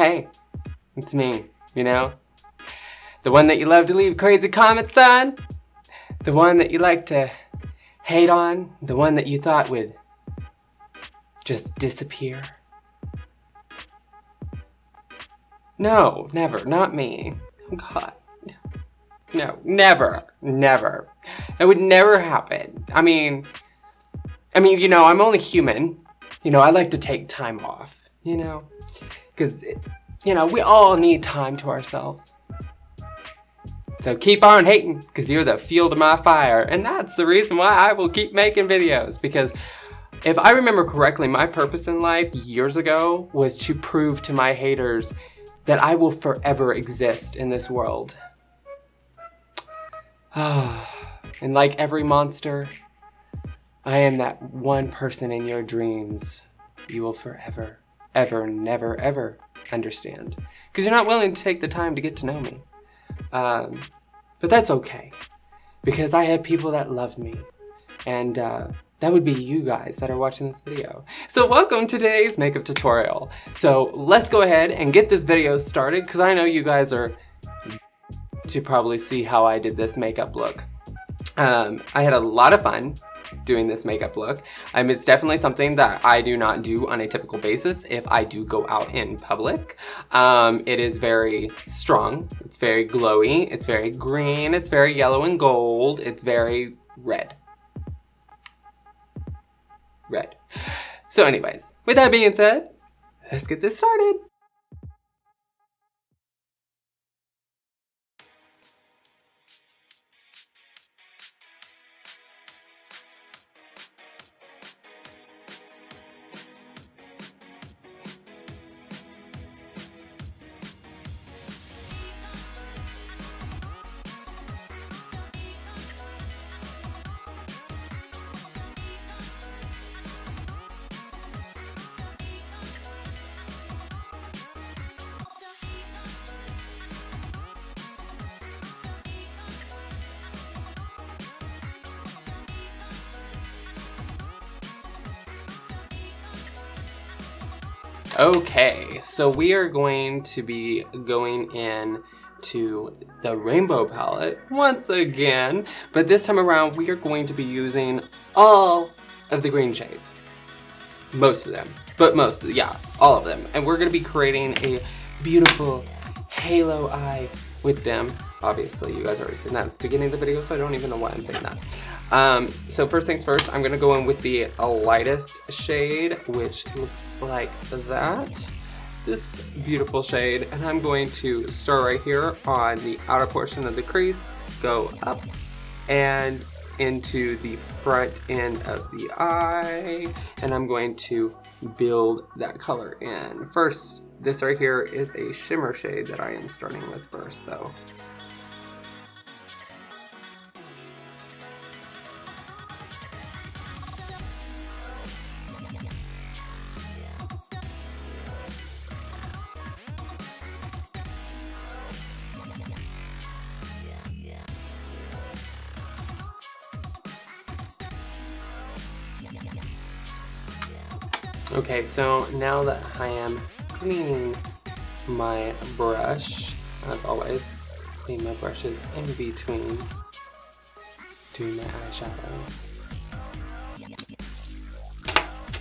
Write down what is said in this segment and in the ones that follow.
hey, it's me, you know? The one that you love to leave crazy comments on. The one that you like to hate on. The one that you thought would just disappear. No, never, not me. Oh God. No, never, never. It would never happen. I mean, you know, I'm only human. You know, I like to take time off, you know? Because, you know, we all need time to ourselves. So keep on hating, because you're the fuel to my fire. And that's the reason why I will keep making videos. Because if I remember correctly, my purpose in life years ago was to prove to my haters that I will forever exist in this world. And like every monster, I am that one person in your dreams you will forever, ever, never, ever understand. Because you're not willing to take the time to get to know me. But that's okay. Because I have people that love me. And that would be you guys that are watching this video. So welcome to today's makeup tutorial. So let's go ahead and get this video started, because I know you guys are to probably see how I did this makeup look. I had a lot of fun doing this makeup look. It's definitely something that I do not do on a typical basis if I do go out in public. It is very strong, it's very glowy, it's very green, it's very yellow and gold, it's very red. Red. So anyways, with that being said, let's get this started. Okay, so we are going to be going in to the rainbow palette once again, but this time around we are going to be using all of the green shades. Most of them, but yeah, all of them. And we're gonna be creating a beautiful halo eye with them. Obviously, you guys already seen that at the beginning of the video, so I don't even know why I'm saying that. So first things first, I'm gonna go in with the lightest shade, which looks like that. This beautiful shade, and I'm going to start right here on the outer portion of the crease, go up and into the front end of the eye, and I'm going to build that color in. First, this right here is a shimmer shade that I am starting with first though. Okay, so now that I am cleaning my brush, as always, clean my brushes in between doing my eyeshadow.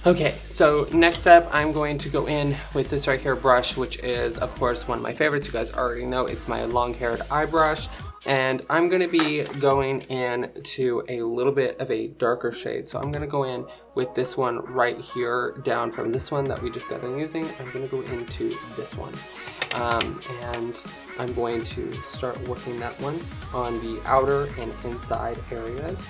Okay, so next up I'm going to go in with this right here brush, which is of course one of my favorites. You guys already know it's my long-haired eye brush. And I'm going to be going in to a little bit of a darker shade. So I'm going to go in with this one right here, down from this one that we just got done using. I'm going to go into this one. And I'm going to start working that one on the outer and inside areas.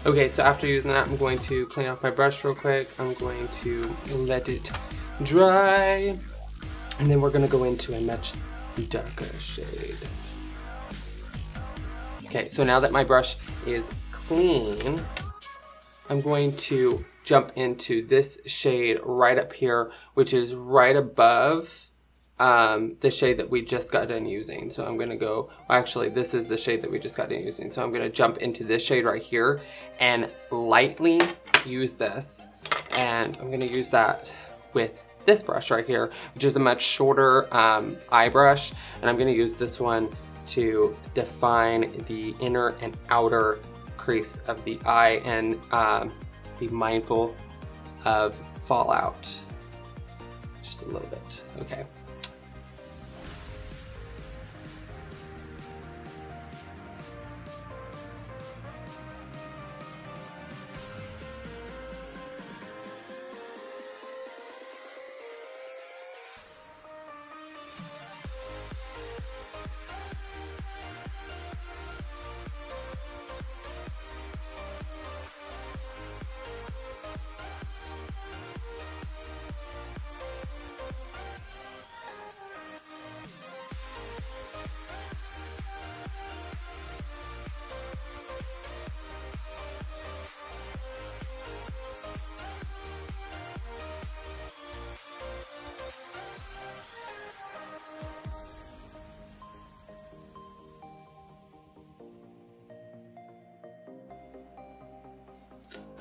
Okay, so after using that, I'm going to clean off my brush real quick. I'm going to let it dry. And then we're gonna go into a much darker shade. Okay, so now that my brush is clean, I'm going to jump into this shade right up here, which is right above the shade that we just got done using. So I'm gonna go, well, actually this is the shade that we just got done using. So I'm gonna jump into this shade right here and lightly use this. And I'm gonna use that with this brush right here, which is a much shorter eye brush. And I'm gonna use this one to define the inner and outer crease of the eye and be mindful of fallout. Just a little bit, okay.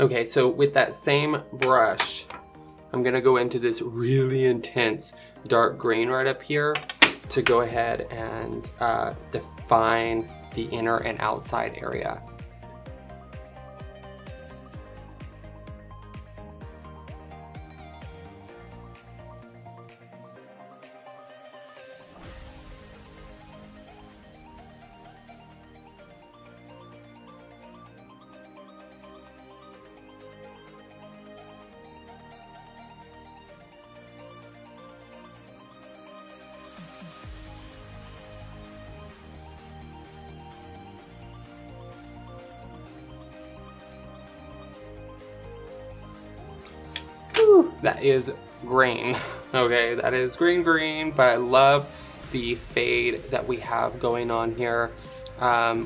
Okay, so with that same brush, I'm gonna go into this really intense dark green right up here to go ahead and define the inner and outside area. That is green, okay, that is green, but I love the fade that we have going on here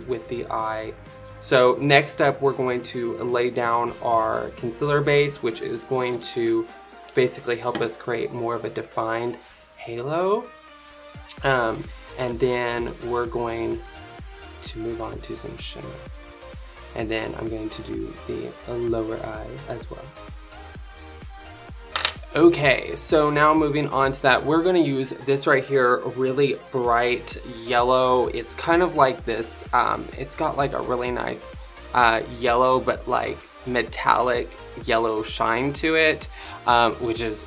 with the eye. So next up, we're going to lay down our concealer base, which is going to basically help us create more of a defined halo. And then we're going to move on to some shimmer. And then I'm going to do the lower eye as well. Okay, so now moving on to that, we're gonna use this right here, really bright yellow. It's kind of like this, it's got like a really nice yellow, but like metallic yellow shine to it, which is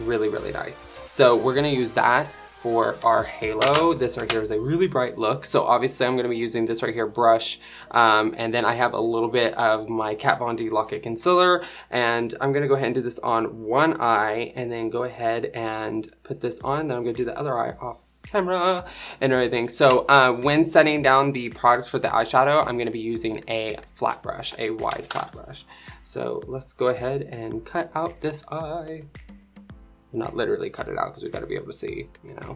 really, really nice. So we're gonna use that for our halo. This right here is a really bright look. So obviously I'm gonna be using this right here brush. And then I have a little bit of my Kat Von D Lock It Concealer. And I'm gonna go ahead and do this on one eye and then go ahead and put this on. Then I'm gonna do the other eye off camera and everything. So when setting down the product for the eyeshadow, I'm gonna be using a flat brush, a wide flat brush. So let's go ahead and cut out this eye. Not literally cut it out because we got to be able to see, you know.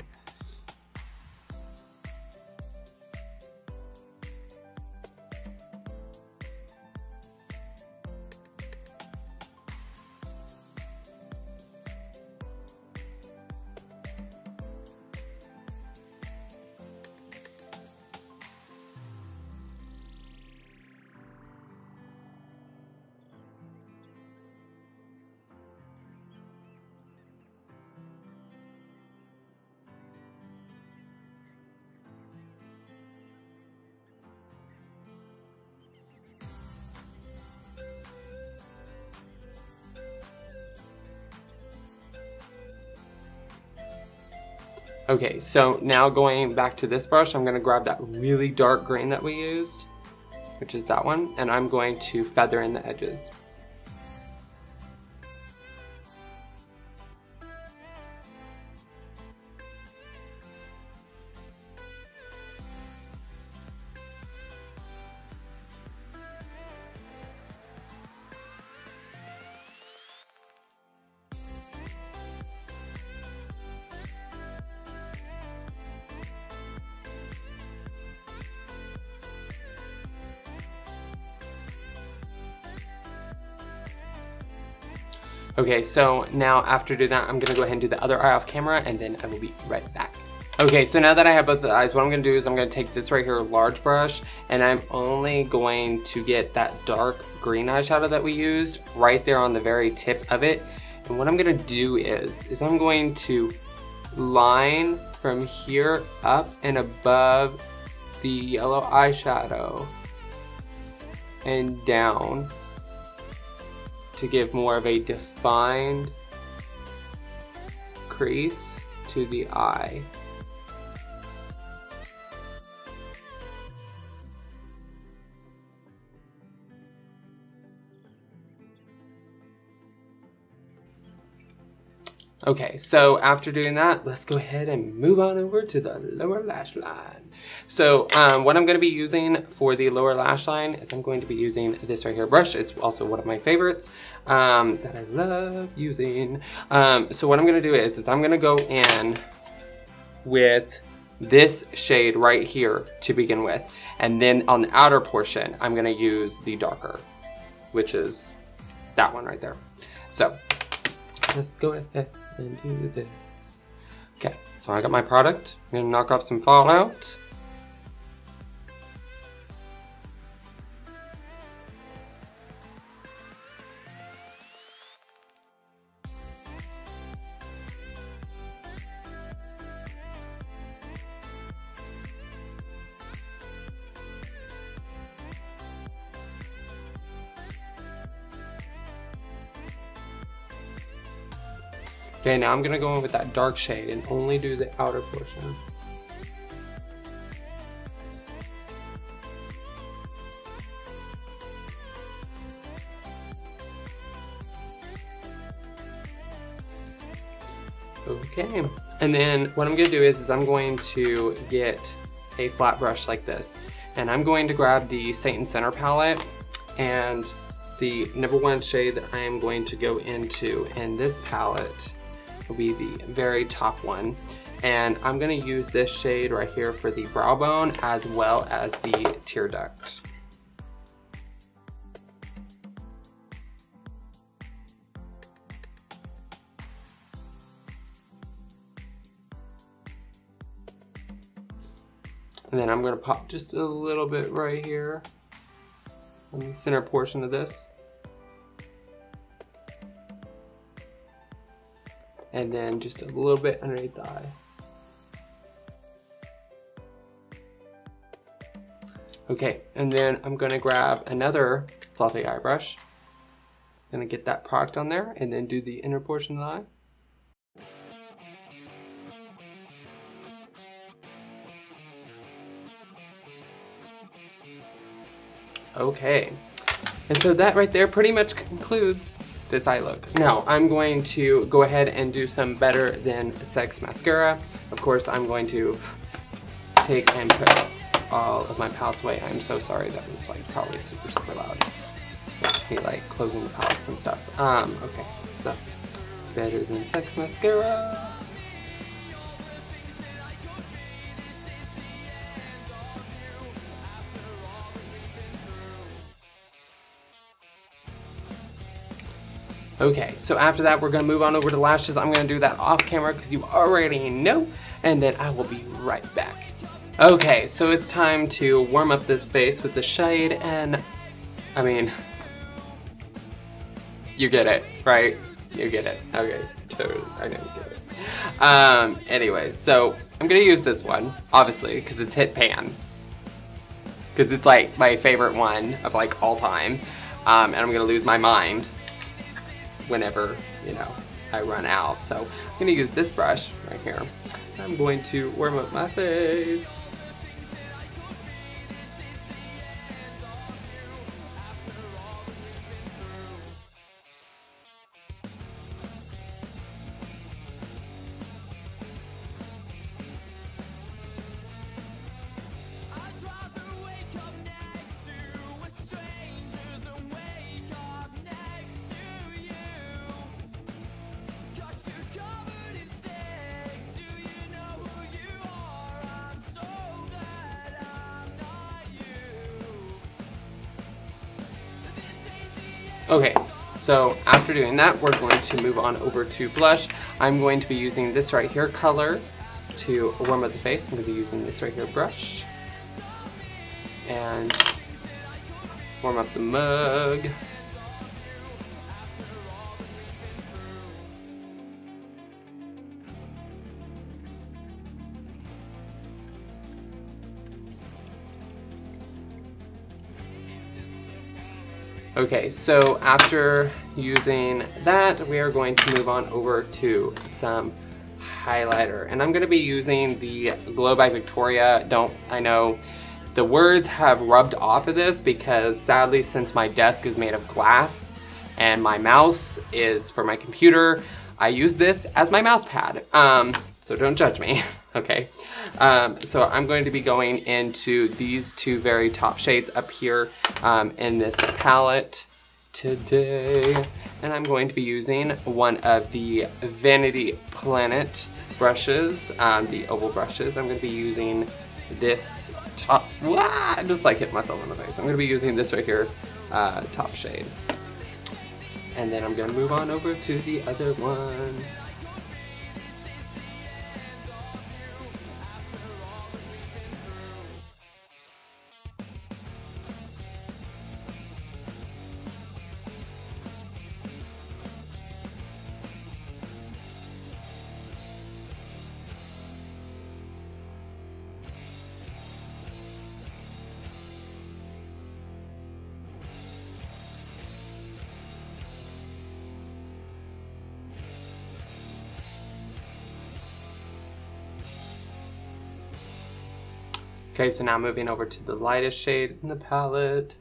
Okay, so now going back to this brush, I'm gonna grab that really dark green that we used, which is that one, and I'm going to feather in the edges. Okay, so now after doing that, I'm gonna go ahead and do the other eye off camera, and then I will be right back. Okay, so now that I have both the eyes, what I'm gonna do is I'm gonna take this right here, large brush, and I'm only going to get that dark green eyeshadow that we used right there on the very tip of it. And what I'm gonna do is I'm going to line from here up and above the yellow eyeshadow and down to give more of a defined crease to the eye. Okay, so after doing that, let's go ahead and move on over to the lower lash line. So what I'm going to be using for the lower lash line is I'm going to be using this right here brush. It's also one of my favorites that I love using. So what I'm going to do is I'm going to go in with this shade right here to begin with. And then on the outer portion, I'm going to use the darker, which is that one right there. So let's go ahead and do this. Okay, so I got my product. I'm gonna knock off some fallout. Okay, now I'm gonna go in with that dark shade and only do the outer portion. Okay, and then what I'm gonna do is I'm going to get a flat brush like this, and I'm going to grab the Saint Center palette, and the number one shade that I am going to go into in this palette will be the very top one, and I'm going to use this shade right here for the brow bone as well as the tear duct. And then I'm going to pop just a little bit right here on the center portion of this. And then just a little bit underneath the eye. Okay, and then I'm gonna grab another fluffy eye brush. Gonna get that product on there and then do the inner portion of the eye. Okay, and so that right there pretty much concludes this eye look. Now I'm going to go ahead and do some Better Than Sex mascara. Of course, I'm going to take and put all of my palettes away. I'm so sorry, that was like probably super loud. Me like closing the palettes and stuff. Okay, so Better Than Sex mascara. Okay, so after that, we're gonna move on over to lashes. I'm gonna do that off camera because you already know, and then I will be right back. Okay, so it's time to warm up this face with the shade, and I mean, you get it, right? You get it. Okay, totally, I know you get it. Anyways, so I'm gonna use this one, obviously, because it's Hit Pan. Because it's like my favorite one of like all time, and I'm gonna lose my mind whenever, you know, I run out. So I'm gonna use this brush right here. I'm going to warm up my face. Okay, So after doing that, we're going to move on over to blush. I'm going to be using this right here color to warm up the face. I'm going to be using this right here brush and warm up the mug. Okay, so after using that, we are going to move on over to some highlighter. And I'm gonna be using the Glow by Victoria. I know the words have rubbed off of this because sadly, since my desk is made of glass and my mouse is for my computer, I use this as my mouse pad. So don't judge me, okay? So I'm going to be going into these two very top shades up here in this palette today. And I'm going to be using one of the Vanity Planet brushes, the oval brushes. I'm going to be using this top, I just like hit myself in the face. I'm going to be using this right here, top shade. And then I'm going to move on over to the other one. Okay, so now moving over to the lightest shade in the palette.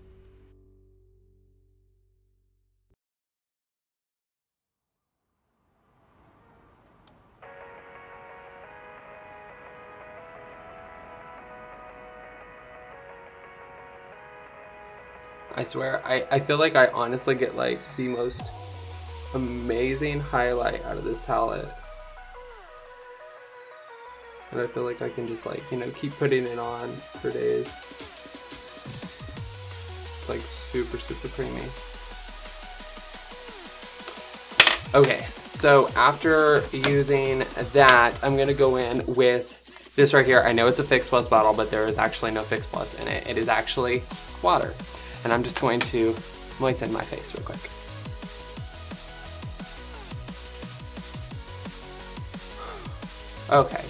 I swear, I feel like I honestly get like the most amazing highlight out of this palette. And I feel like I can just like, you know, keep putting it on for days. It's like super, super creamy. Okay, so after using that, I'm gonna go in with this right here. I know it's a Fix Plus bottle, but there is actually no Fix Plus in it. It is actually water. And I'm just going to moisten my face real quick. Okay.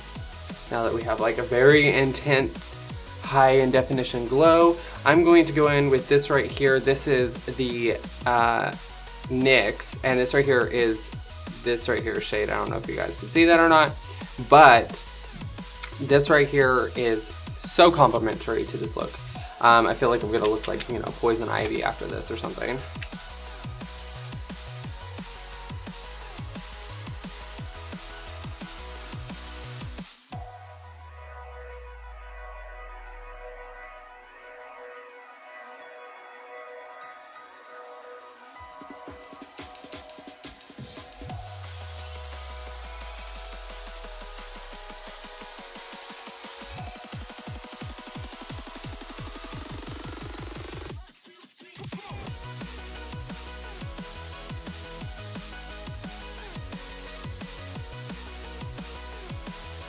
Now that we have like a very intense, high in definition glow, I'm going to go in with this right here. This is the NYX, and this right here is this right here shade. I don't know if you guys can see that or not, but this right here is so complimentary to this look. I feel like I'm gonna look like, you know, Poison Ivy after this or something.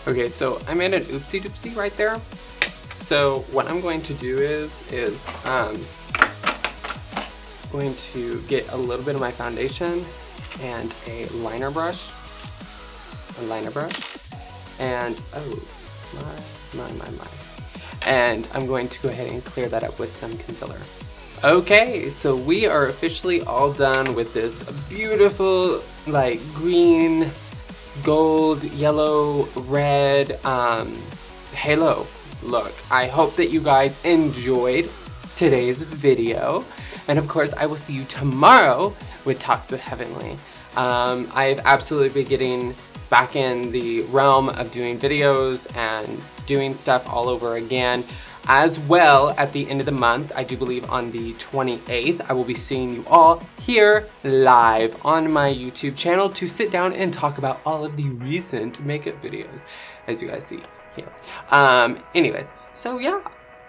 Okay, so I made an oopsie doopsie right there. So what I'm going to do is going to get a little bit of my foundation and a liner brush, and oh my. And I'm going to go ahead and clear that up with some concealer. Okay, so we are officially all done with this beautiful like green, gold, yellow, red halo look. I hope that you guys enjoyed today's video, and of course I will see you tomorrow with Talks with Heavenly. I've absolutely been getting back in the realm of doing videos and doing stuff all over again. As well, at the end of the month, I do believe on the 28th, I will be seeing you all here live on my YouTube channel to sit down and talk about all of the recent makeup videos, as you guys see here. Anyways, so yeah,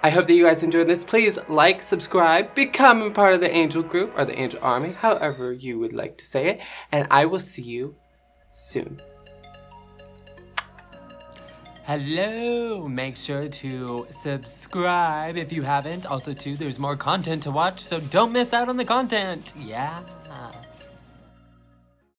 I hope that you guys enjoyed this. Please like, subscribe, become a part of the angel group or the angel army, however you would like to say it. And I will see you soon. Hello! Make sure to subscribe if you haven't. Also, too, there's more content to watch, so don't miss out on the content. Yeah?